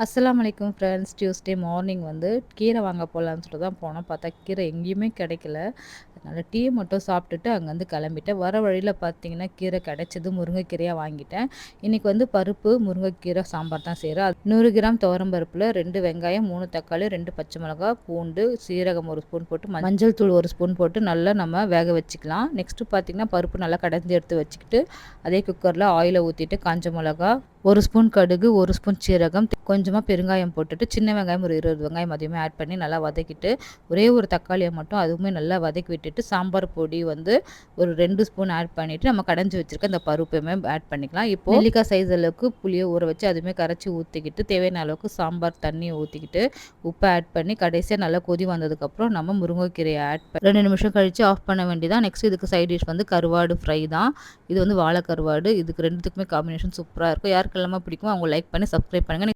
அஸ்ஸலாமு அலைக்கும் friends. Tuesday morning வந்து கீரை வாங்க போகலான்னு சொல்லிட்டு தான் போனோம். பார்த்தா கீரை எங்கேயுமே கிடைக்கல. அதனால் டீ மட்டும் சாப்பிட்டுட்டு அங்கேருந்து கிளம்பிட்டேன். வர வழியில் பார்த்தீங்கன்னா கீரை கிடைச்சது. முருங்கைக்கீரையாக வாங்கிட்டேன். இன்றைக்கி வந்து பருப்பு முருங்கைக்கீரை சாம்பார் தான் செய்கிறேன். 100 கிராம் துவரம்பருப்பில் 2 வெங்காயம், 3 தக்காளி, 2 பச்சை மிளகாய், பூண்டு, சீரகம் 1 ஸ்பூன் போட்டு மஞ்சள் தூள் 1 ஸ்பூன் போட்டு நல்லா நம்ம வேக வச்சுக்கலாம். நெக்ஸ்ட்டு பார்த்தீங்கன்னா பருப்பு நல்லா கடைஞ்சி எடுத்து வச்சுக்கிட்டு அதே குக்கரில் ஆயிலை ஊற்றிட்டு காஞ்ச மிளகா, 1 ஸ்பூன் கடுகு, 1 ஸ்பூன் சீரகம், கொஞ்சமாக பெருங்காயம் போட்டுட்டு சின்ன வெங்காயம் ஒரு 20 வெங்காயம் அதையுமே ஆட் பண்ணி நல்லா வதக்கிட்டு ஒரே ஒரு தக்காளியை மட்டும் அதுவுமே நல்லா வதக்கி விட்டுட்டு சாம்பார் பொடி வந்து ஒரு 2 ஸ்பூன் ஆட் பண்ணிவிட்டு நம்ம கடைஞ்சி வச்சுருக்க இந்த பருப்பையுமே ஆட் பண்ணிக்கலாம். இப்போது நெல்லிக்காய் சைஸ் அளவுக்கு புளியை ஊற வச்சு அதுவுமே கரைச்சி ஊற்றிக்கிட்டு தேவையான அளவுக்கு சாம்பார் தண்ணியை ஊற்றிக்கிட்டு உப்பை ஆட் பண்ணி கடைசியாக நல்லா கொதி வந்ததுக்கப்புறம் நம்ம முருங்கைக்கீரையை ஆட் பண்ணி 2 நிமிஷம் கழித்து ஆஃப் பண்ண வேண்டியதான். நெக்ஸ்ட் இதுக்கு சைட் டிஷ் வந்து கருவாடு ஃப்ரை தான். இது வந்து வாழை கருவாடு. இதுக்கு ரெண்டுத்துக்குமே காம்பினேஷன் சூப்பராக இருக்கும். யாருக்கெல்லாமா பிடிக்குமோ அவங்க லைக் பண்ணி சப்ஸ்கிரைப் பண்ணுங்கள்.